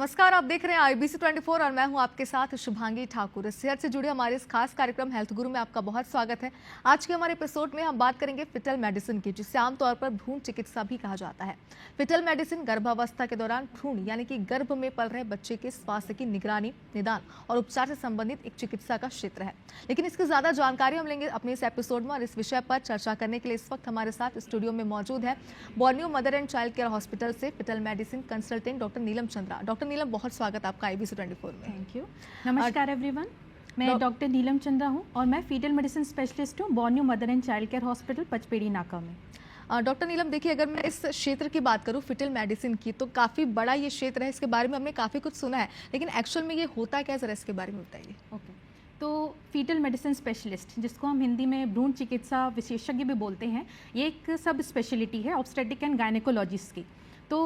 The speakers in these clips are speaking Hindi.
नमस्कार, आप देख रहे हैं IBC 24 और मैं हूं आपके साथ शुभांगी ठाकुर। सेहत से जुड़े हमारे इस खास कार्यक्रम हेल्थ गुरु में आपका बहुत स्वागत है। आज के हमारे एपिसोड में हम बात करेंगे फिटल मेडिसिन की, जिसे आमतौर पर भ्रूण चिकित्सा भी कहा जाता है। फिटल मेडिसिन गर्भावस्था के दौरान भ्रूण यानी कि गर्भ में पल रहे बच्चे के स्वास्थ्य की निगरानी, निदान और उपचार से संबंधित एक चिकित्सा का क्षेत्र है। लेकिन इसकी ज्यादा जानकारी हम लेंगे अपने इस एपिसोड में, और इस विषय पर चर्चा करने के लिए इस वक्त हमारे साथ स्टूडियो में मौजूद है Borneo mother and child care hospital से फिटल मेडिसिन कंसल्टेंट डॉक्टर नीलम चंद्रा। डॉक्टर नीलम, बहुत स्वागत आपका IBC 24 में। Thank you. नमस्कार एवरीवन, मैं डॉक्टर नीलम चंद्रा हूँ और मैं फीटल मेडिसिन स्पेशलिस्ट हूँ Borneo mother and child care hospital Pachpedi नाका में। डॉक्टर नीलम, देखिए, अगर मैं इस क्षेत्र की बात करूँ फिटल मेडिसिन की, तो काफ़ी बड़ा ये क्षेत्र है। इसके बारे में हमने काफ़ी कुछ सुना है, लेकिन एक्चुअल में ये होता क्या, ज़रा इसके बारे में बताइए। ओके, तो फीटल मेडिसिन स्पेशलिस्ट, जिसको हम हिंदी में भ्रूण चिकित्सा विशेषज्ञ भी बोलते हैं, ये एक सब स्पेशलिटी है ऑब्स्टेट्रिक एंड गायनेकोलॉजिस्ट की। तो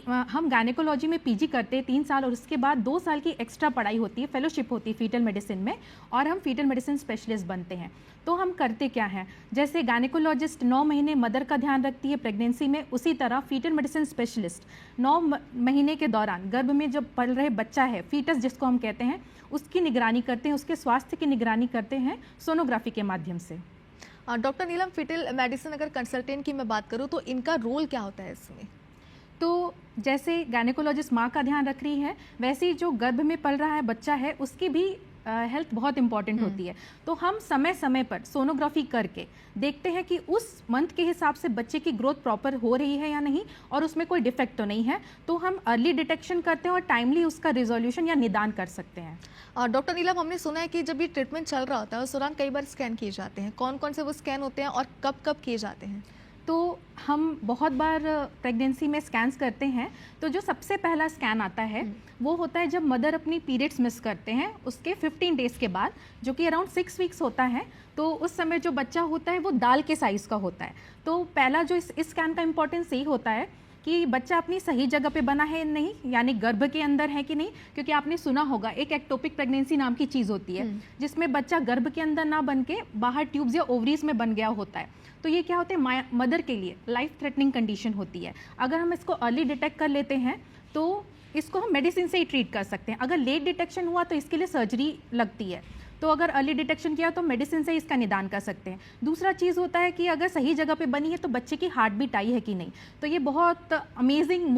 हम गायनेकोलॉजी में PG करते हैं 3 साल और उसके बाद 2 साल की एक्स्ट्रा पढ़ाई होती है, फेलोशिप होती है फीटल मेडिसिन में, और हम फीटल मेडिसिन स्पेशलिस्ट बनते हैं। तो हम करते क्या हैं, जैसे गायनेकोलॉजिस्ट 9 महीने मदर का ध्यान रखती है प्रेगनेंसी में, उसी तरह फीटल मेडिसिन स्पेशलिस्ट 9 महीने के दौरान गर्भ में जब पल रहे बच्चा है, फीटस जिसको हम कहते हैं, उसकी निगरानी करते हैं, उसके स्वास्थ्य की निगरानी करते हैं सोनोग्राफी के माध्यम से। डॉक्टर नीलम, फिटल मेडिसिन अगर कंसल्टेंट की मैं बात करूँ तो इनका रोल क्या होता है इसमें? तो जैसे गायनेकोलॉजिस्ट माँ का ध्यान रख रही है, वैसे ही जो गर्भ में पल रहा है बच्चा है, उसकी भी हेल्थ बहुत इंपॉर्टेंट होती है। तो हम समय समय पर सोनोग्राफी करके देखते हैं कि उस मंथ के हिसाब से बच्चे की ग्रोथ प्रॉपर हो रही है या नहीं, और उसमें कोई डिफेक्ट तो नहीं है। तो हम अर्ली डिटेक्शन करते हैं और टाइमली उसका रिजोल्यूशन या निदान कर सकते हैं। डॉक्टर नीलम, हमने सुना है कि जब ये ट्रीटमेंट चल रहा होता है उस दौरान कई बार स्कैन किए जाते हैं। कौन कौन से वो स्कैन होते हैं और कब कब किए जाते हैं? तो हम बहुत बार प्रेगनेंसी में स्कैन्स करते हैं। तो जो सबसे पहला स्कैन आता है वो होता है जब मदर अपनी पीरियड्स मिस करते हैं, उसके 15 डेज़ के बाद, जो कि अराउंड 6 वीक्स होता है। तो उस समय जो बच्चा होता है वो दाल के साइज़ का होता है। तो पहला जो इस स्कैन का इम्पोर्टेंस यही होता है कि बच्चा अपनी सही जगह पे बना है नहीं, यानी गर्भ के अंदर है कि नहीं, क्योंकि आपने सुना होगा एक एक्टोपिक प्रेगनेंसी नाम की चीज़ होती है जिसमें बच्चा गर्भ के अंदर ना बन के बाहर ट्यूब्स या ओवरीज में बन गया होता है। तो ये क्या होता है, मदर के लिए लाइफ थ्रेटनिंग कंडीशन होती है। अगर हम इसको अर्ली डिटेक्ट कर लेते हैं तो इसको हम मेडिसिन से ही ट्रीट कर सकते हैं। अगर लेट डिटेक्शन हुआ तो इसके लिए सर्जरी लगती है। तो अगर अर्ली डिटेक्शन किया तो मेडिसिन से इसका निदान कर सकते हैं। दूसरा चीज़ होता है कि अगर सही जगह पे बनी है तो बच्चे की हार्ट बीट आई है कि नहीं। तो ये बहुत अमेजिंग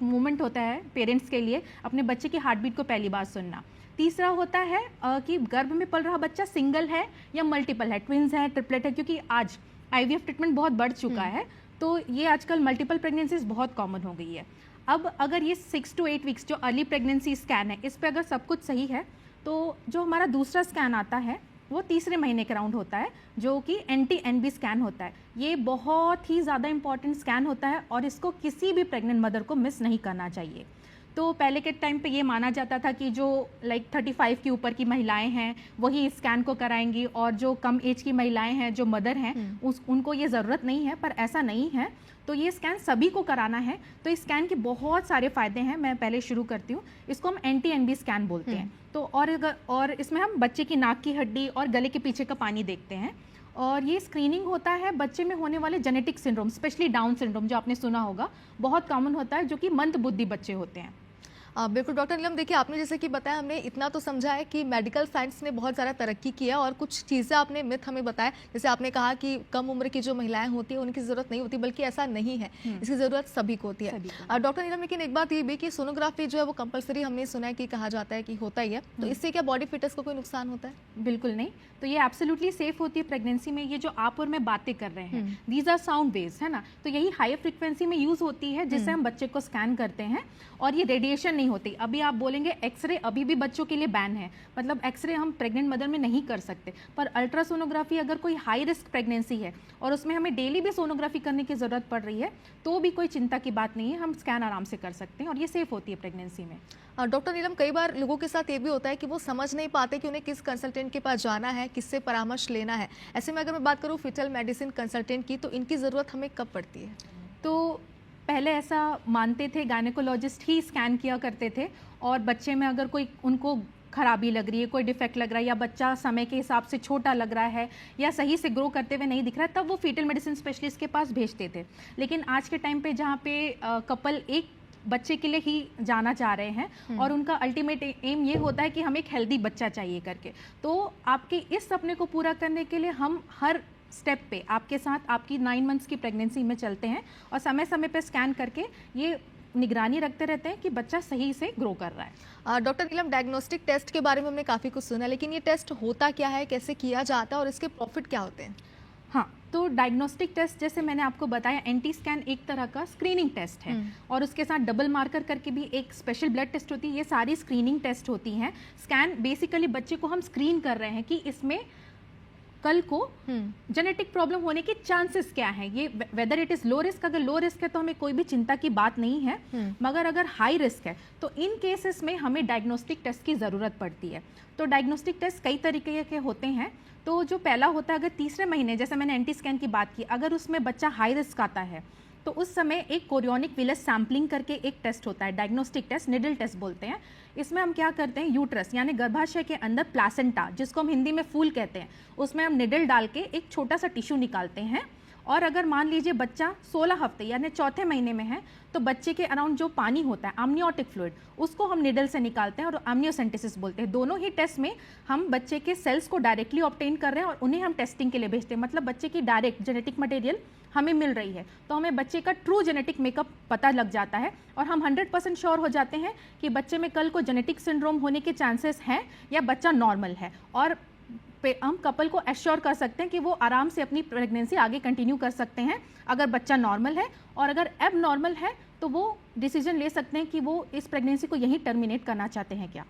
मोमेंट होता है पेरेंट्स के लिए, अपने बच्चे की हार्ट बीट को पहली बार सुनना। तीसरा होता है कि गर्भ में पल रहा बच्चा सिंगल है या मल्टीपल है, ट्विंस है, ट्रिपलेट है, क्योंकि आज IVF ट्रीटमेंट बहुत बढ़ चुका है। तो ये आजकल मल्टीपल प्रेगनेंसीज बहुत कॉमन हो गई है। अब अगर ये 6 to 8 वीक्स जो अर्ली प्रेगनेंसी स्कैन है, इस पर अगर सब कुछ सही है तो जो हमारा दूसरा स्कैन आता है वो तीसरे महीने के राउंड होता है, जो कि NT-NB स्कैन होता है। ये बहुत ही ज़्यादा इंपॉर्टेंट स्कैन होता है और इसको किसी भी प्रेग्नेंट मदर को मिस नहीं करना चाहिए। तो पहले के टाइम पे ये माना जाता था कि जो 35 के ऊपर की महिलाएं हैं वही इस स्कैन को कराएंगी, और जो कम एज की महिलाएं हैं, जो मदर हैं, उनको ये ज़रूरत नहीं है, पर ऐसा नहीं है। तो ये स्कैन सभी को कराना है। तो इस स्कैन के बहुत सारे फ़ायदे हैं। मैं पहले शुरू करती हूँ। इसको हम NT-NB स्कैन बोलते हैं। तो और इसमें हम बच्चे की नाक की हड्डी और गले के पीछे का पानी देखते हैं। और ये स्क्रीनिंग होता है बच्चे में होने वाले genetic syndrome, specially down syndrome जो आपने सुना होगा, बहुत कॉमन होता है, जो कि मंदबुद्धि बच्चे होते हैं। बिल्कुल डॉक्टर नीलम, देखिए, आपने जैसे कि बताया, हमने इतना तो समझा है कि मेडिकल साइंस ने बहुत ज़्यादा तरक्की की है, और कुछ चीज़ें आपने मिथ हमें बताया। जैसे आपने कहा कि कम उम्र की जो महिलाएं होती हैं उनकी ज़रूरत नहीं होती, बल्कि ऐसा नहीं है, इसकी ज़रूरत सभी को होती है। डॉक्टर नीलम, लेकिन एक बात ये भी कि सोनोग्राफी जो है वो कंपलसरी, हमने सुना है कि कहा जाता है कि होता ही है। तो इससे क्या बॉडी फिटनेस को कोई नुकसान होता है? बिल्कुल नहीं। तो ये एब्सोल्युटली सेफ होती है प्रेगनेंसी में। ये जो आप और मैं बातें कर रहे हैं, दीज आर साउंड वेव्स, है ना। तो यही हाई फ्रिक्वेंसी में यूज़ होती है जिससे हम बच्चे को स्कैन करते हैं, और ये रेडिएशन नहीं होती। अभी आप बोलेंगे एक्सरे अभी भी बच्चों के लिए बैन है, मतलब एक्सरे हम प्रेग्नेंट मदर में नहीं कर सकते। पर अल्ट्रासोनोग्राफी, अगर कोई हाई रिस्क प्रेगनेंसी है और उसमें हमें डेली भी सोनोग्राफी करने की ज़रूरत पड़ रही है, तो भी कोई चिंता की बात नहीं है, हम स्कैन आराम से कर सकते हैं, और ये सेफ होती है प्रेगनेंसी में। डॉक्टर नीलम, कई बार लोगों के साथ ये भी होता है कि वो समझ नहीं पाते कि उन्हें किस कंसल्टेंट के पास जाना है, किससे परामर्श लेना है। ऐसे में अगर मैं बात करूँ फिटल मेडिसिन कंसल्टेंट की, तो इनकी ज़रूरत हमें कब पड़ती है? तो पहले ऐसा मानते थे, गायनेकोलॉजिस्ट ही स्कैन किया करते थे, और बच्चे में अगर कोई उनको खराबी लग रही है, कोई डिफेक्ट लग रहा है, या बच्चा समय के हिसाब से छोटा लग रहा है या सही से ग्रो करते हुए नहीं दिख रहा है, तब वो फीटल मेडिसिन स्पेशलिस्ट के पास भेजते थे। लेकिन आज के टाइम पे जहाँ पे कपल एक बच्चे के लिए ही जाना चाह रहे हैं और उनका अल्टीमेट एम ये होता है कि हमें एक हेल्दी बच्चा चाहिए करके। तो आपके इस सपने को पूरा करने के लिए हम हर स्टेप पे आपके साथ आपकी 9 मंथ्स की प्रेगनेंसी में चलते हैं और समय समय पे स्कैन करके ये निगरानी रखते रहते हैं कि बच्चा सही से ग्रो कर रहा है। डॉक्टर नीलम, डायग्नोस्टिक टेस्ट के बारे में हमने काफ़ी कुछ सुना, लेकिन ये टेस्ट होता क्या है, कैसे किया जाता है और इसके प्रॉफिट क्या होते हैं? हाँ, तो डायग्नोस्टिक टेस्ट जैसे मैंने आपको बताया, एंटी स्कैन एक तरह का स्क्रीनिंग टेस्ट है और उसके साथ डबल मार्कर करके भी एक स्पेशल ब्लड टेस्ट होती है। ये सारी स्क्रीनिंग टेस्ट होती हैं। स्कैन बेसिकली बच्चे को हम स्क्रीन कर रहे हैं कि इसमें कल को जेनेटिक प्रॉब्लम होने के चांसेस क्या है। ये whether it is low risk, अगर लो रिस्क है तो हमें कोई भी चिंता की बात नहीं है, मगर अगर हाई रिस्क है तो इन केसेस में हमें डायग्नोस्टिक टेस्ट की ज़रूरत पड़ती है। तो डायग्नोस्टिक टेस्ट कई तरीके के होते हैं। तो जो पहला होता है, अगर तीसरे महीने, जैसे मैंने एंटी स्कैन की बात की, अगर उसमें बच्चा हाई रिस्क आता है तो उस समय एक कोरियोनिक विलस सैम्पलिंग करके एक टेस्ट होता है, डायग्नोस्टिक टेस्ट, निडल टेस्ट बोलते हैं। इसमें हम क्या करते हैं, यूट्रस यानी गर्भाशय के अंदर प्लासेंटा, जिसको हम हिंदी में फूल कहते हैं, उसमें हम निडल डाल के एक छोटा सा टिश्यू निकालते हैं। और अगर मान लीजिए बच्चा 16 हफ्ते यानी चौथे महीने में है तो बच्चे के अराउंड जो पानी होता है, amniotic फ्लूइड, उसको हम निडल से निकालते हैं और amniocentesis बोलते हैं। दोनों ही टेस्ट में हम बच्चे के सेल्स को डायरेक्टली ऑब्टेन कर रहे हैं और उन्हें हम टेस्टिंग के लिए भेजते हैं। मतलब बच्चे की डायरेक्ट जेनेटिक मटेरियल हमें मिल रही है, तो हमें बच्चे का ट्रू जेनेटिक मेकअप पता लग जाता है और हम 100% श्योर हो जाते हैं कि बच्चे में कल को जेनेटिक सिंड्रोम होने के चांसेस हैं या बच्चा नॉर्मल है। और हम कपल को एश्योर कर सकते हैं कि वो आराम से अपनी प्रेगनेंसी आगे कंटिन्यू कर सकते हैं अगर बच्चा नॉर्मल है, और अगर एब नॉर्मल है तो वो डिसीजन ले सकते हैं कि वो इस प्रेगनेंसी को यहीं टर्मिनेट करना चाहते हैं क्या।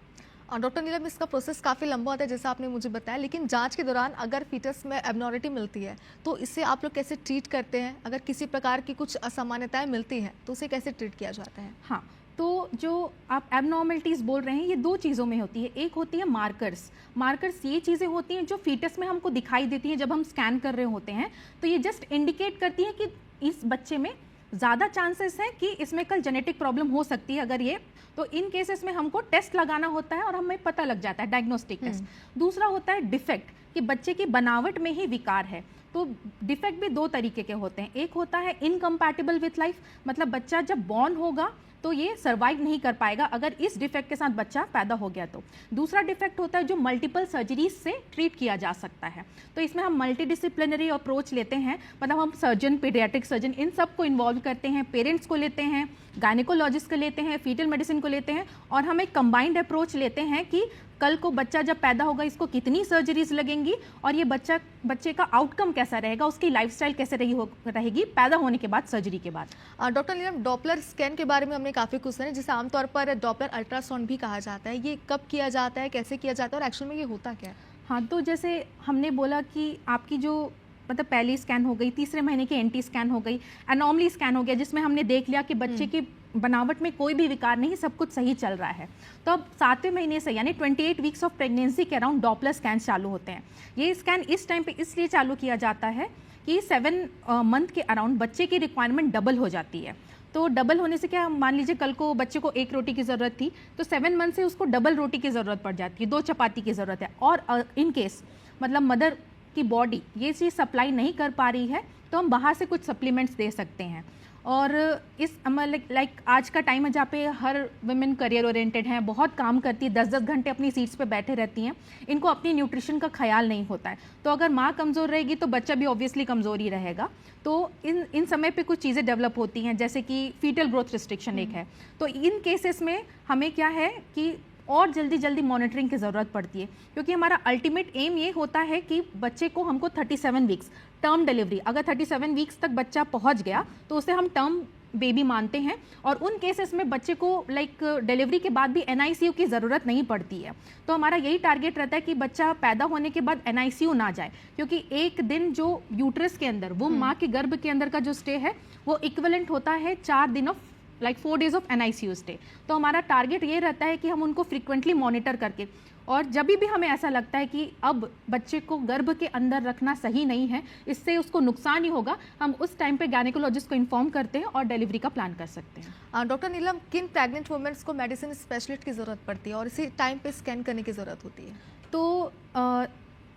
और डॉक्टर नीलम, इसका प्रोसेस काफ़ी लंबा होता है जैसा आपने मुझे बताया, लेकिन जांच के दौरान अगर फीटस में एबनॉर्मलिटी मिलती है तो इससे आप लोग कैसे ट्रीट करते हैं? अगर किसी प्रकार की कुछ असामान्यताएं मिलती हैं तो उसे कैसे ट्रीट किया जाता है? हाँ, तो जो आप एबनॉर्मलिटीज़ बोल रहे हैं ये दो चीज़ों में होती है। एक होती है मार्कर्स। मार्कर्स ये चीज़ें होती हैं जो फीटस में हमको दिखाई देती हैं जब हम स्कैन कर रहे होते हैं, तो ये जस्ट इंडिकेट करती है कि इस बच्चे में ज़्यादा चांसेस हैं कि इसमें कल जेनेटिक प्रॉब्लम हो सकती है। अगर ये, तो इन केसेस में हमको टेस्ट लगाना होता है और हमें पता लग जाता है, डायग्नोस्टिक टेस्ट। दूसरा होता है डिफेक्ट, कि बच्चे की बनावट में ही विकार है। तो डिफेक्ट भी दो तरीके के होते हैं। एक होता है इनकम्पैटिबल विथ लाइफ, मतलब बच्चा जब बॉर्न होगा तो ये सर्वाइव नहीं कर पाएगा अगर इस डिफेक्ट के साथ बच्चा पैदा हो गया तो। दूसरा डिफेक्ट होता है जो मल्टीपल सर्जरीज से ट्रीट किया जा सकता है। तो इसमें हम मल्टीडिसिप्लिनरी अप्रोच लेते हैं, मतलब हम सर्जन, पीडियाट्रिक सर्जन, इन सब को इन्वॉल्व करते हैं, पेरेंट्स को लेते हैं, गायनेकोलॉजिस्ट को लेते हैं, फीटल मेडिसिन को लेते हैं, और हम एक कंबाइंड अप्रोच लेते हैं कि कल को बच्चा जब पैदा होगा इसको कितनी सर्जरीज लगेंगी और ये बच्चे का आउटकम कैसा रहेगा, उसकी लाइफस्टाइल कैसे रहेगी पैदा होने के बाद, सर्जरी के बाद। डॉक्टर नीलम, डॉपलर स्कैन के बारे में हमने काफ़ी कुछ सुना है, जिसे आमतौर पर डॉपलर अल्ट्रासाउंड भी कहा जाता है। ये कब किया जाता है, कैसे किया जाता है और एक्चुअल में ये होता क्या है? हाँ, तो जैसे हमने बोला कि आपकी जो मतलब पहली स्कैन हो गई, तीसरे महीने की एंटी स्कैन हो गई, एनॉमली स्कैन हो गया जिसमें हमने देख लिया कि बच्चे की बनावट में कोई भी विकार नहीं, सब कुछ सही चल रहा है। तो अब 7वें महीने से यानी 28 वीक्स ऑफ प्रेगनेंसी के अराउंड डॉपलर स्कैन चालू होते हैं। ये स्कैन इस टाइम पे इसलिए चालू किया जाता है कि 7 मंथ के अराउंड बच्चे की रिक्वायरमेंट डबल हो जाती है। तो डबल होने से क्या, मान लीजिए कल को बच्चे को 1 रोटी की ज़रूरत थी तो 7 मंथ से उसको डबल रोटी की ज़रूरत पड़ जाती है, 2 चपाती की ज़रूरत है। और इन केस मतलब मदर की बॉडी ये चीज़ सप्लाई नहीं कर पा रही है तो हम बाहर से कुछ सप्लीमेंट्स दे सकते हैं। और इस लाइक आज का टाइम है जहाँ पे हर वुमेन करियर ओरिएंटेड हैं, बहुत काम करती है, 10-10 घंटे अपनी सीट्स पे बैठे रहती हैं, इनको अपनी न्यूट्रिशन का ख्याल नहीं होता है। तो अगर माँ कमज़ोर रहेगी तो बच्चा भी ऑब्वियसली कमज़ोर ही रहेगा। तो इन समय पे कुछ चीज़ें डेवलप होती हैं, जैसे कि फीटल ग्रोथ रिस्ट्रिक्शन एक है। तो इन केसेस में हमें क्या है कि और जल्दी मॉनिटरिंग की ज़रूरत पड़ती है, क्योंकि हमारा अल्टीमेट एम ये होता है कि बच्चे को हमको 37 वीक्स टर्म डिलीवरी, अगर 37 वीक्स तक बच्चा पहुंच गया तो उसे हम टर्म बेबी मानते हैं। और उन केसेस में बच्चे को डिलीवरी के बाद भी NICU की ज़रूरत नहीं पड़ती है। तो हमारा यही टारगेट रहता है कि बच्चा पैदा होने के बाद NICU ना जाए, क्योंकि एक दिन जो यूट्रस के अंदर, वो माँ के गर्भ के अंदर का जो स्टे है वो इक्विवेलेंट होता है 4 दिन of 4 days of NICU stay. तो हमारा टारगेट ये रहता है कि हम उनको फ्रिक्वेंटली मॉनिटर करके, और जब भी हमें ऐसा लगता है कि अब बच्चे को गर्भ के अंदर रखना सही नहीं है, इससे उसको नुकसान ही होगा, हम उस टाइम पे गायनेकोलॉजिस्ट को इन्फॉर्म करते हैं और डिलीवरी का प्लान कर सकते हैं। डॉक्टर नीलम, किन प्रेग्नेंट वुमेन्स को मेडिसिन स्पेशलिस्ट की ज़रूरत पड़ती है और इसी टाइम पे स्कैन करने की ज़रूरत होती है? तो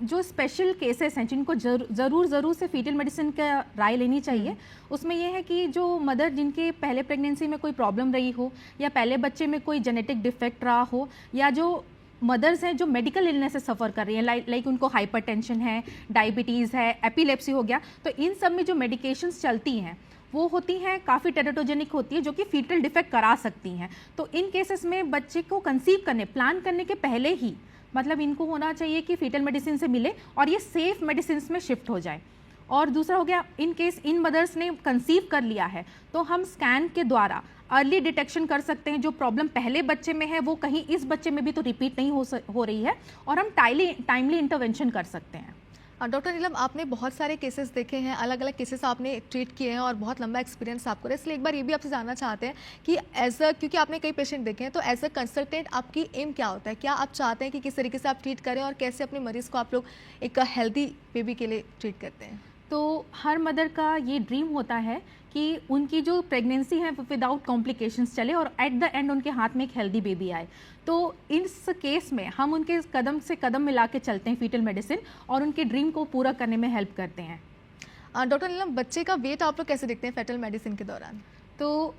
जो स्पेशल केसेस हैं जिनको ज़रूर से फीटल मेडिसिन का राय लेनी चाहिए, उसमें ये है कि जो मदर जिनके पहले प्रेगनेंसी में कोई प्रॉब्लम रही हो या पहले बच्चे में कोई जेनेटिक डिफेक्ट रहा हो, या जो मदर्स हैं जो मेडिकल इलनेस से सफ़र कर रही हैं, लाइक उनको हाइपरटेंशन है, डायबिटीज़ है, एपिलेप्सी हो गया, तो इन सब में जो मेडिकेशंस चलती हैं वो होती हैं काफ़ी टेराटोजेनिक होती है, जो कि फीटल डिफेक्ट करा सकती हैं। तो इन केसेस में बच्चे को कंसीव करने प्लान करने के पहले ही मतलब इनको होना चाहिए कि फीटल मेडिसिन से मिले और ये सेफ मेडिसिन में शिफ्ट हो जाए। और दूसरा हो गया, इन केस इन मदर्स ने कंसीव कर लिया है तो हम स्कैन के द्वारा अर्ली डिटेक्शन कर सकते हैं, जो प्रॉब्लम पहले बच्चे में है वो कहीं इस बच्चे में भी तो रिपीट नहीं हो रही है, और हम टाइमली इंटरवेंशन कर सकते हैं। डॉक्टर नीलम, आपने बहुत सारे केसेस देखे हैं, अलग अलग केसेस आपने ट्रीट किए हैं और बहुत लंबा एक्सपीरियंस आपको है, इसलिए एक बार ये भी आपसे जानना चाहते हैं कि क्योंकि आपने कई पेशेंट देखे हैं, तो एज अ कंसल्टेंट आपकी एम क्या होता है? क्या आप चाहते हैं कि किस तरीके से आप ट्रीट करें और कैसे अपने मरीज़ को आप लोग एक हेल्दी बेबी के लिए ट्रीट करते हैं? तो हर मदर का ये ड्रीम होता है कि उनकी जो प्रेगनेंसी है वो विदाउट कॉम्प्लिकेशंस चले और एट द एंड उनके हाथ में एक हेल्दी बेबी आए। तो इस केस में हम उनके कदम से कदम मिला के चलते हैं फीटल मेडिसिन, और उनके ड्रीम को पूरा करने में हेल्प करते हैं। डॉक्टर नीलम, बच्चे का वेट आप लोग कैसे देखते हैं फीटल मेडिसिन के दौरान? तो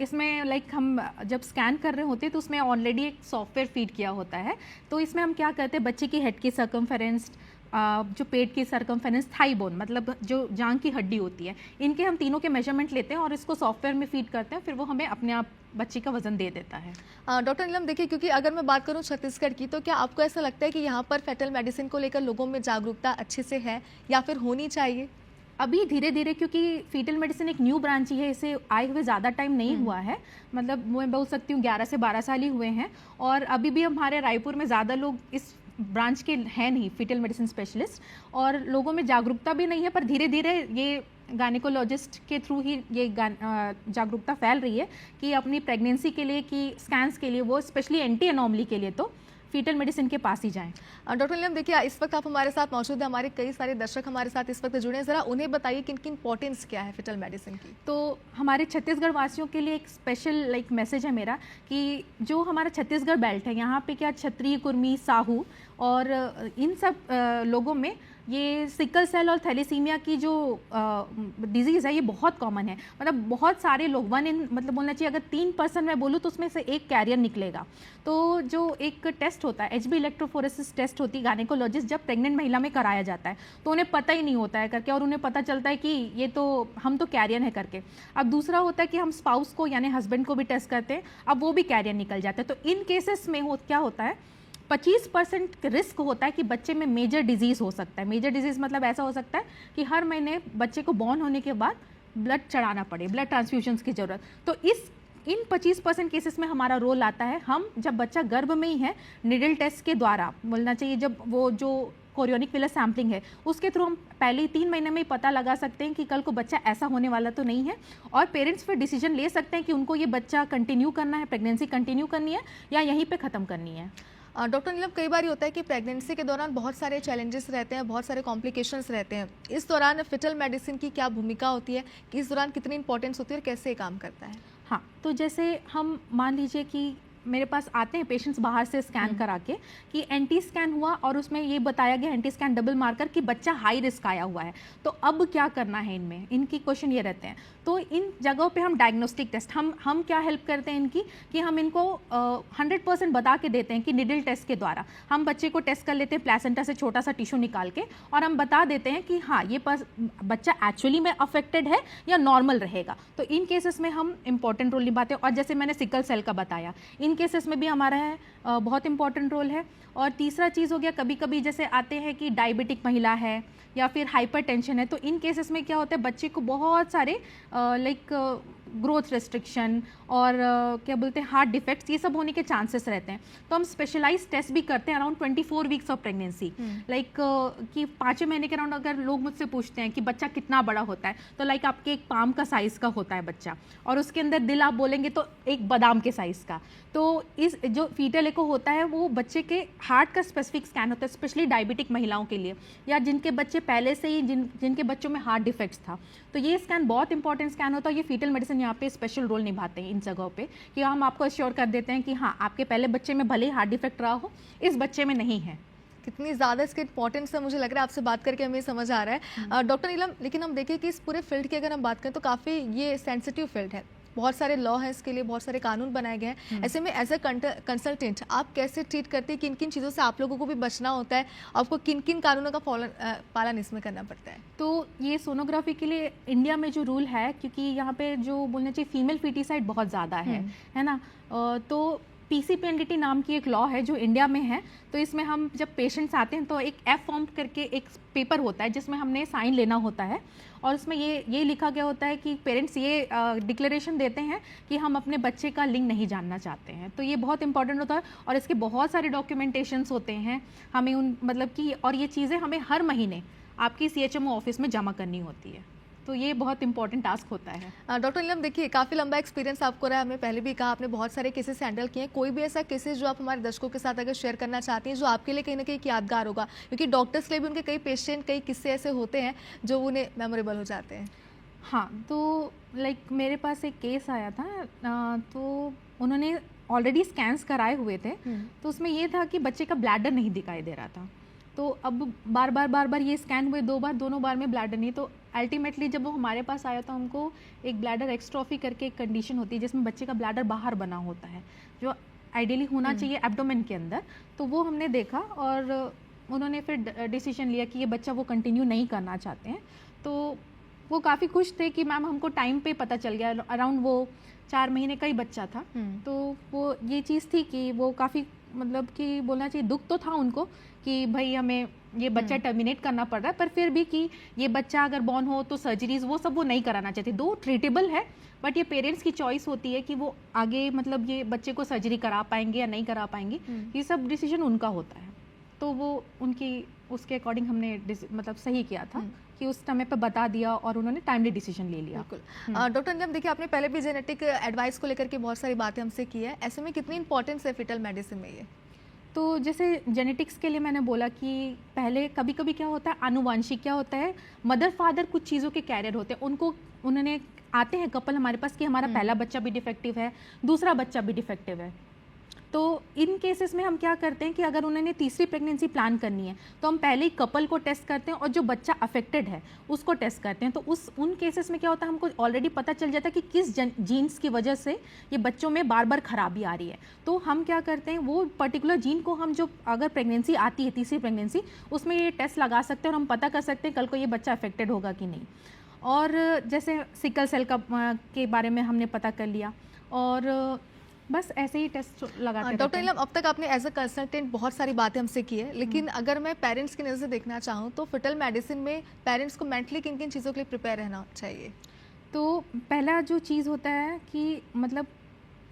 इसमें लाइक हम जब स्कैन कर रहे होते हैं तो उसमें ऑलरेडी एक सॉफ्टवेयर फीड किया होता है। तो इसमें हम क्या करते हैं, बच्चे की हेड की सर्कमफेरेंस, जो पेट की सर्कमफेरेंस, थाई बोन मतलब जो जांग की हड्डी होती है, इनके हम तीनों के मेजरमेंट लेते हैं और इसको सॉफ्टवेयर में फीड करते हैं, फिर वो हमें अपने आप बच्चे का वजन दे देता है। डॉक्टर नीलम, देखिए, क्योंकि अगर मैं बात करूं छत्तीसगढ़ की, तो क्या आपको ऐसा लगता है कि यहाँ पर फीटल मेडिसिन को लेकर लोगों में जागरूकता अच्छे से है या फिर होनी चाहिए? अभी धीरे धीरे, क्योंकि फीटल मेडिसिन एक न्यू ब्रांच ही है, इसे आए हुए ज़्यादा टाइम नहीं हुआ है, मतलब मैं बोल सकती हूँ 11 से 12 साल ही हुए हैं, और अभी भी हमारे रायपुर में ज़्यादा लोग इस ब्रांच के हैं नहीं, फीटल मेडिसिन स्पेशलिस्ट, और लोगों में जागरूकता भी नहीं है। पर धीरे धीरे ये गायनेकोलॉजिस्ट के थ्रू ही ये जागरूकता फैल रही है कि अपनी प्रेगनेंसी के लिए, कि स्कैन्स के लिए, वो स्पेशली एंटी एनोमली के लिए तो फीटल मेडिसिन के पास ही जाएं। डॉक्टर नीलम, देखिए, इस वक्त आप हमारे साथ मौजूद हैं, हमारे कई सारे दर्शक हमारे साथ इस वक्त जुड़े हैं, ज़रा उन्हें बताइए कि इनकी इंपॉर्टेंस क्या है फीटल मेडिसिन की। तो हमारे छत्तीसगढ़ वासियों के लिए एक स्पेशल मैसेज है मेरा, कि जो हमारा छत्तीसगढ़ बेल्ट है, यहाँ पे क्या क्षत्रिय, कुर्मी, साहू और इन सब लोगों में ये सिकल सेल और थैलेसीमिया की जो डिजीज़ है ये बहुत कॉमन है। मतलब बहुत सारे लोग, मतलब बोलना चाहिए, अगर 3% मैं बोलूँ तो उसमें से एक कैरियर निकलेगा। तो जो एक टेस्ट होता है, HB इलेक्ट्रोफोरेसिस टेस्ट होती है, गायनेकोलॉजिस्ट जब प्रेग्नेंट महिला में कराया जाता है तो उन्हें पता ही नहीं होता है करके, और उन्हें पता चलता है कि ये तो हम तो कैरियर है करके। अब दूसरा होता है कि हम स्पाउस को यानी हस्बैंड को भी टेस्ट करते हैं, अब वो भी कैरियर निकल जाता है। तो इन केसेस में क्या होता है, 25% रिस्क होता है कि बच्चे में मेजर डिजीज़ हो सकता है। मेजर डिजीज़ मतलब ऐसा हो सकता है कि हर महीने बच्चे को बॉर्न होने के बाद ब्लड चढ़ाना पड़े, ब्लड ट्रांसफ्यूजन्स की ज़रूरत। तो इन 25% केसेस में हमारा रोल आता है। हम जब बच्चा गर्भ में ही है, निडल टेस्ट के द्वारा बोलना चाहिए, जब वो जो कोरियोनिक विलर सैम्पलिंग है उसके थ्रू हम पहले ही 3 महीने में ही पता लगा सकते हैं कि कल को बच्चा ऐसा होने वाला तो नहीं है, और पेरेंट्स फिर डिसीजन ले सकते हैं कि उनको ये बच्चा कंटिन्यू करना है, प्रेगनेंसी कंटिन्यू करनी है या यहीं पे ख़त्म करनी है। डॉक्टर नीलम, कई बार ये होता है कि प्रेगनेंसी के दौरान बहुत सारे चैलेंजेस रहते हैं, बहुत सारे कॉम्प्लिकेशंस रहते हैं। इस दौरान फीटल मेडिसिन की क्या भूमिका होती है, कि इस दौरान कितनी इंपॉर्टेंस होती है और कैसे ये काम करता है? हाँ, तो जैसे हम मान लीजिए कि मेरे पास आते हैं पेशेंट्स बाहर से स्कैन करा के कि एंटी स्कैन हुआ और उसमें ये बताया गया, एंटी स्कैन डबल मार्कर, कि बच्चा हाई रिस्क आया हुआ है, तो अब क्या करना है इनमें, इनकी क्वेश्चन ये रहते हैं। तो इन जगहों पे हम डायग्नोस्टिक टेस्ट, हम क्या हेल्प करते हैं इनकी, कि हम इनको 100% बता के देते हैं कि निडल टेस्ट के द्वारा हम बच्चे को टेस्ट कर लेते हैं, प्लेसेंटा से छोटा सा टिश्यू निकाल के, और हम बता देते हैं कि हाँ ये बच्चा एक्चुअली में अफेक्टेड है या नॉर्मल रहेगा। तो इन केसेस में हम इंपॉर्टेंट रोल निभाते हैं। और जैसे मैंने सिकल सेल का बताया, इन केसेस में भी हमारा बहुत इंपॉर्टेंट रोल है। और तीसरा चीज़ हो गया, कभी कभी जैसे आते हैं कि डायबिटिक महिला है या फिर हाइपरटेंशन है, तो इन केसेस में क्या होता है, बच्चे को बहुत सारे ग्रोथ रेस्ट्रिक्शन और क्या बोलते हैं, हार्ट डिफेक्ट्स, ये सब होने के चांसेस रहते हैं। तो हम स्पेशलाइज टेस्ट भी करते हैं अराउंड 24 वीक्स ऑफ प्रेगनेंसी, कि 5वें महीने के अराउंड अगर लोग मुझसे पूछते हैं कि बच्चा कितना बड़ा होता है, तो लाइक आपके एक पाम का साइज़ का होता है बच्चा, और उसके अंदर दिल आप बोलेंगे तो एक बादाम के साइज़ का। तो इस जो फीटल एको होता है वो बच्चे के हार्ट का स्पेसिफिक स्कैन होता है, स्पेशली डायबिटिक महिलाओं के लिए, या जिनके बच्चे पहले से ही जिनके बच्चों में हार्ट डिफेक्ट्स था। तो ये स्कैन बहुत इंपॉर्टेंट स्कैन होता है। ये फीटल मेडिसिन यहाँ पे स्पेशल रोल निभाते हैं इन जगहों पे, कि हम आपको अश्योर कर देते हैं कि हाँ आपके पहले बच्चे में भले ही हार्ट डिफेक्ट रहा हो, इस बच्चे में नहीं है। कितनी ज़्यादा इसकी इंपॉर्टेंस है, मुझे लग रहा है आपसे बात करके हमें समझ आ रहा है। डॉक्टर नीलम, लेकिन हम देखें कि इस पूरे फील्ड की अगर हम बात करें तो काफ़ी ये सेंसिटिव फील्ड है, बहुत सारे लॉ हैं इसके लिए, बहुत सारे कानून बनाए गए हैं। ऐसे में एज अ कंसल्टेंट आप कैसे ट्रीट करते हैं, किन किन चीज़ों से आप लोगों को भी बचना होता है, आपको किन किन कानूनों का पालन इसमें करना पड़ता है? तो ये सोनोग्राफी के लिए इंडिया में जो रूल है, क्योंकि यहाँ पे जो बोलना चाहिए फीमेल फीटिसाइड बहुत ज़्यादा है ना, तो पीसीपीएनडीटी नाम की एक लॉ है जो इंडिया में है। तो इसमें हम जब पेशेंट्स आते हैं तो एक एफ फॉर्म करके एक पेपर होता है जिसमें हमने साइन लेना होता है, और उसमें ये लिखा गया होता है कि पेरेंट्स ये डिक्लेरेशन देते हैं कि हम अपने बच्चे का लिंग नहीं जानना चाहते हैं। तो ये बहुत इंपॉर्टेंट होता है और इसके बहुत सारे डॉक्यूमेंटेशंस होते हैं हमें उन मतलब कि, और ये चीज़ें हमें हर महीने आपकी सीएचएमओ ऑफिस में जमा करनी होती है। तो ये बहुत इंपॉर्टेंट टास्क होता है। डॉक्टर नीलम, देखिए काफ़ी लंबा एक्सपीरियंस आपको रहा है, हमने पहले भी कहा आपने बहुत सारे केसेस हैंडल किए हैं। कोई भी ऐसा केसेस जो आप हमारे दर्शकों के साथ अगर शेयर करना चाहती हैं जो आपके लिए कहीं ना कहीं यादगार होगा, क्योंकि डॉक्टर्स के लिए भी उनके कई पेशेंट, कई किस्से ऐसे होते हैं जो उन्हें मेमोरेबल हो जाते हैं? हाँ, तो लाइक मेरे पास एक केस आया था, तो उन्होंने ऑलरेडी स्कैन्स कराए हुए थे। तो उसमें ये था कि बच्चे का ब्लैडर नहीं दिखाई दे रहा था। तो अब बार बार ये स्कैन हुए 2 बार, दोनों बार में ब्लैडर नहीं। तो अल्टीमेटली जब वो हमारे पास आया तो हमको एक ब्लैडर एक्स्ट्रॉफी करके एक कंडीशन होती है जिसमें बच्चे का ब्लैडर बाहर बना होता है, जो आइडियली होना चाहिए एब्डोमेन के अंदर। तो वो हमने देखा और उन्होंने फिर डिसीजन लिया कि ये बच्चा वो कंटिन्यू नहीं करना चाहते हैं। तो वो काफ़ी खुश थे कि मैम हमको टाइम पे पता चल गया, अराउंड वो 4 महीने का ही बच्चा था। तो वो ये चीज़ थी कि वो काफ़ी मतलब कि बोलना चाहिए दुख तो था उनको कि भाई हमें ये बच्चा टर्मिनेट करना पड़ रहा है, पर फिर भी कि ये बच्चा अगर बॉर्न हो तो सर्जरीज वो सब वो नहीं कराना चाहते। दो ट्रीटेबल है, बट ये पेरेंट्स की चॉइस होती है कि वो आगे मतलब ये बच्चे को सर्जरी करा पाएंगे या नहीं करा पाएंगे, ये सब डिसीजन उनका होता है। तो वो उनकी उसके अकॉर्डिंग हमने मतलब सही किया था कि उस समय पे बता दिया और उन्होंने टाइमली डिसीजन ले लिया। बिल्कुल। डॉक्टर नीलम, देखिए आपने पहले भी जेनेटिक एडवाइस को लेकर के बहुत सारी बातें हमसे की है, ऐसे में कितनी इंपॉर्टेंस है फिटल मेडिसिन में ये? तो जैसे जेनेटिक्स के लिए मैंने बोला कि पहले कभी कभी क्या होता है, आनुवांशिक क्या होता है, मदर फादर कुछ चीज़ों के कैरियर होते हैं, उन्होंने आते हैं कपल हमारे पास कि हमारा पहला बच्चा भी डिफेक्टिव है, दूसरा बच्चा भी डिफेक्टिव है। तो इन केसेस में हम क्या करते हैं कि अगर उन्होंने तीसरी प्रेगनेंसी प्लान करनी है तो हम पहले ही कपल को टेस्ट करते हैं और जो बच्चा अफेक्टेड है उसको टेस्ट करते हैं। तो उन केसेस में क्या होता है, हमको ऑलरेडी पता चल जाता है कि किस जीन्स की वजह से ये बच्चों में बार बार खराबी आ रही है। तो हम क्या करते हैं, वो पर्टिकुलर जीन को हम जो अगर प्रेगनेंसी आती है तीसरी प्रेगनेंसी, उसमें ये टेस्ट लगा सकते हैं और हम पता कर सकते हैं कल को ये बच्चा अफेक्टेड होगा कि नहीं। और जैसे सिकल सेल के बारे में हमने पता कर लिया और बस ऐसे ही टेस्ट लगाते हैं। डॉक्टर नीलम, अब तक आपने एज अ कंसल्टेंट बहुत सारी बातें हमसे की है, लेकिन अगर मैं पेरेंट्स की नज़र से देखना चाहूँ तो फिटल मेडिसिन में पेरेंट्स को मेंटली किन किन चीज़ों के लिए प्रिपेयर रहना चाहिए? तो पहला जो चीज़ होता है कि मतलब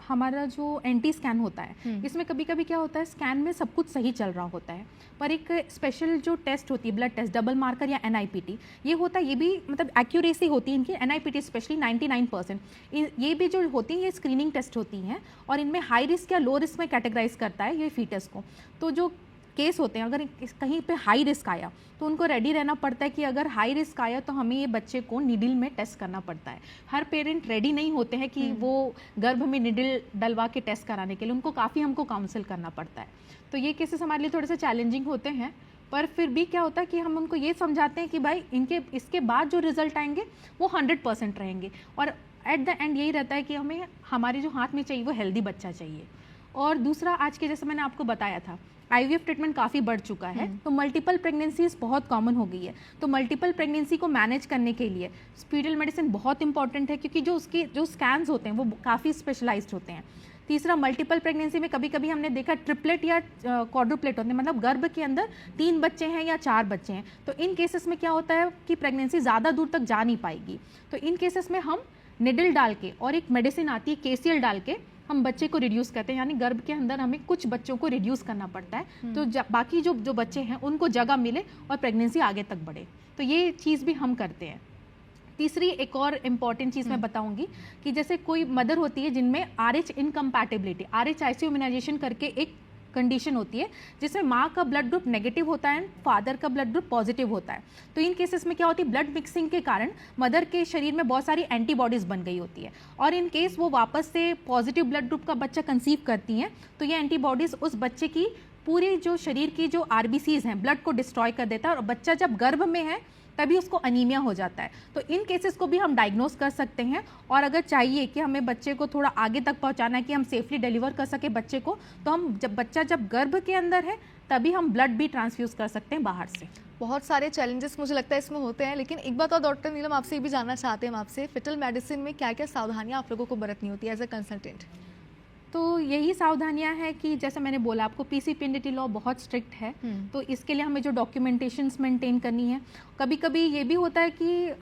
हमारा जो एंटी स्कैन होता है, इसमें कभी कभी क्या होता है, स्कैन में सब कुछ सही चल रहा होता है, पर एक स्पेशल जो टेस्ट होती है ब्लड टेस्ट, डबल मार्कर या NIPT, ये होता है, ये भी मतलब एक्यूरेसी होती है इनकी, NIPT स्पेशली 99%। ये भी जो होती है ये स्क्रीनिंग टेस्ट होती हैं और इनमें हाई रिस्क या लो रिस्क में कैटेगराइज करता है ये फीटस को। तो जो केस होते हैं अगर कहीं पे हाई रिस्क आया तो उनको रेडी रहना पड़ता है कि अगर हाई रिस्क आया तो हमें ये बच्चे को निडल में टेस्ट करना पड़ता है। हर पेरेंट रेडी नहीं होते हैं कि वो गर्भ में निडल डलवा के टेस्ट कराने के लिए, उनको काफ़ी हमको काउंसिल करना पड़ता है। तो ये केसेस हमारे लिए थोड़े से चैलेंजिंग होते हैं, पर फिर भी क्या होता है कि हम उनको ये समझाते हैं कि भाई इसके बाद जो रिजल्ट आएंगे वो 100% रहेंगे और एट द एंड यही रहता है कि हमें हमारे जो हाथ में चाहिए वो हेल्दी बच्चा चाहिए। और दूसरा, आज के जैसे मैंने आपको बताया था, IVF ट्रीटमेंट काफ़ी बढ़ चुका है, तो मल्टीपल प्रेगनेंसीज बहुत कॉमन हो गई है। तो मल्टीपल प्रेगनेंसी को मैनेज करने के लिए फीटल मेडिसिन बहुत इंपॉर्टेंट है, क्योंकि जो स्कैन्स होते हैं वो काफ़ी स्पेशलाइज्ड होते हैं। तीसरा, मल्टीपल प्रेगनेंसी में कभी कभी हमने देखा ट्रिपलेट या क्वाड्रुप्लेट होते हैं, मतलब गर्भ के अंदर 3 बच्चे हैं या 4 बच्चे हैं। तो इन केसेस में क्या होता है कि प्रेगनेंसी ज़्यादा दूर तक जा नहीं पाएगी। तो इन केसेस में हम निडल डाल के और एक मेडिसिन आती है KCL डाल के हम बच्चे को रिड्यूस करते हैं, यानी गर्भ के अंदर हमें कुछ बच्चों को रिड्यूस करना पड़ता है तो बाकी जो बच्चे हैं उनको जगह मिले और प्रेगनेंसी आगे तक बढ़े। तो ये चीज़ भी हम करते हैं। तीसरी एक और इम्पॉर्टेंट चीज़ मैं बताऊंगी कि जैसे कोई मदर होती है जिनमें RH इनकम्पैटिबिलिटी, RH आइसोइम्यूनाइजेशन करके एक कंडीशन होती है जिसमें माँ का ब्लड ग्रुप नेगेटिव होता है, फादर का ब्लड ग्रुप पॉजिटिव होता है। तो इन केसेस में क्या होती है, ब्लड मिक्सिंग के कारण मदर के शरीर में बहुत सारी एंटीबॉडीज़ बन गई होती है और इन केस वो वापस से पॉजिटिव ब्लड ग्रुप का बच्चा कंसीव करती हैं तो ये एंटीबॉडीज़ उस बच्चे की पूरी जो शरीर की जो आरबीसीज हैं ब्लड को डिस्ट्रॉय कर देता है, और बच्चा जब गर्भ में है तभी उसको अनीमिया हो जाता है। तो इन केसेस को भी हम डायग्नोस कर सकते हैं, और अगर चाहिए कि हमें बच्चे को थोड़ा आगे तक पहुंचाना है कि हम सेफली डिलीवर कर सके बच्चे को, तो हम जब गर्भ के अंदर है तभी हम ब्लड भी ट्रांसफ्यूज कर सकते हैं बाहर से। बहुत सारे चैलेंजेस मुझे लगता है इसमें होते हैं, लेकिन एक बात और डॉक्टर नीलम आपसे ये भी जानना चाहते हैं हम आपसे, फिटल मेडिसिन में क्या क्या सावधानियां आप लोगों को बरतनी होती है एज अ कंसल्टेंट? तो यही सावधानियां हैं कि जैसे मैंने बोला आपको, पीसीपीएनडीटी लॉ बहुत स्ट्रिक्ट है, तो इसके लिए हमें जो डॉक्यूमेंटेशंस मेंटेन करनी है। कभी कभी ये भी होता है कि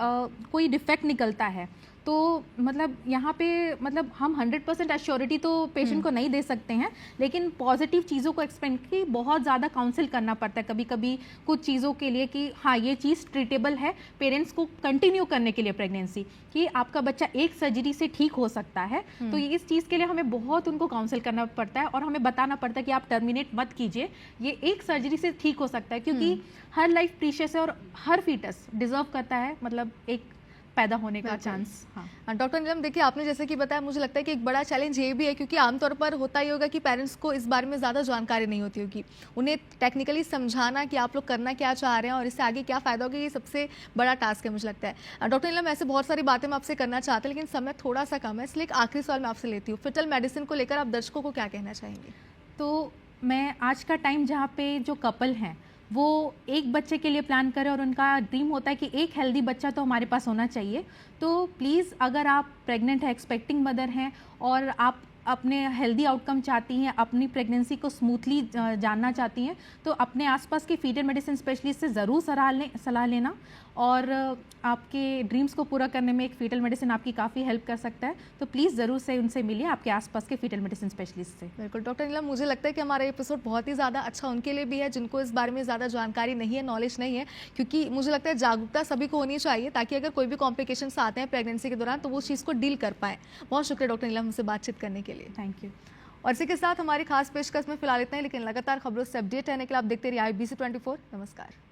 कोई डिफेक्ट निकलता है, तो मतलब यहाँ पे मतलब हम 100% एश्योरिटी तो पेशेंट को नहीं दे सकते हैं, लेकिन पॉजिटिव चीज़ों को एक्सपेंड की बहुत ज़्यादा काउंसिल करना पड़ता है कभी कभी कुछ चीज़ों के लिए कि हाँ ये चीज़ ट्रीटेबल है, पेरेंट्स को कंटिन्यू करने के लिए प्रेगनेंसी, कि आपका बच्चा एक सर्जरी से ठीक हो सकता है। तो इस चीज़ के लिए हमें बहुत उनको काउंसिल करना पड़ता है, और हमें बताना पड़ता है कि आप टर्मिनेट मत कीजिए, ये एक सर्जरी से ठीक हो सकता है, क्योंकि हर लाइफ प्रीशियस है और हर फीटस डिजर्व करता है मतलब एक पैदा होने का चांस। हाँ डॉक्टर नीलम, देखिए आपने जैसे कि बताया, मुझे लगता है कि एक बड़ा चैलेंज ये भी है, क्योंकि आमतौर पर होता ही होगा कि पेरेंट्स को इस बारे में ज़्यादा जानकारी नहीं होती होगी, उन्हें टेक्निकली समझाना कि आप लोग करना क्या चाह रहे हैं और इससे आगे क्या फ़ायदा होगा, ये सबसे बड़ा टास्क है मुझे लगता है। डॉक्टर नीलम, ऐसे बहुत सारी बातें मैं आपसे करना चाहते हैं, लेकिन समय थोड़ा सा कम है, इसलिए एक आखिरी सवाल मैं आपसे लेती हूँ। फिटल मेडिसिन को लेकर आप दर्शकों को क्या कहना चाहेंगे? तो मैं आज का टाइम जहाँ पे जो कपल हैं वो एक बच्चे के लिए प्लान करें और उनका ड्रीम होता है कि एक हेल्दी बच्चा तो हमारे पास होना चाहिए, तो प्लीज़ अगर आप प्रेग्नेंट हैं, एक्सपेक्टिंग मदर हैं और आप अपने हेल्दी आउटकम चाहती हैं, अपनी प्रेगनेंसी को स्मूथली जानना चाहती हैं, तो अपने आसपास के फीटल मेडिसिन स्पेशलिस्ट से ज़रूर सलाह लेना, और आपके ड्रीम्स को पूरा करने में एक फीटल मेडिसिन आपकी काफ़ी हेल्प कर सकता है। तो प्लीज़ ज़रूर से उनसे मिलिए, आपके आसपास के फीटल मेडिसिन स्पेशलिस्ट से। बिल्कुल डॉक्टर नीलम, मुझे लगता है कि हमारा एपिसोड बहुत ही ज़्यादा अच्छा उनके लिए भी है जिनको इस बारे में ज़्यादा जानकारी नहीं है, नॉलेज नहीं है, क्योंकि मुझे लगता है जागरूकता सभी को होनी चाहिए, ताकि अगर कोई भी कॉम्प्लिकेशंस आते हैं प्रेगनेंसी के दौरान तो वो चीज़ को डील कर पाए। बहुत शुक्रिया डॉक्टर नीलम हमसे बातचीत करने के लिए। Thank you. और इसी के साथ हमारी खास पेशकश में फिलहाल इतना ही, लेकिन लगातार खबरों से अपडेट रहने के लिए आप देखते रहिए IBC 24। नमस्कार।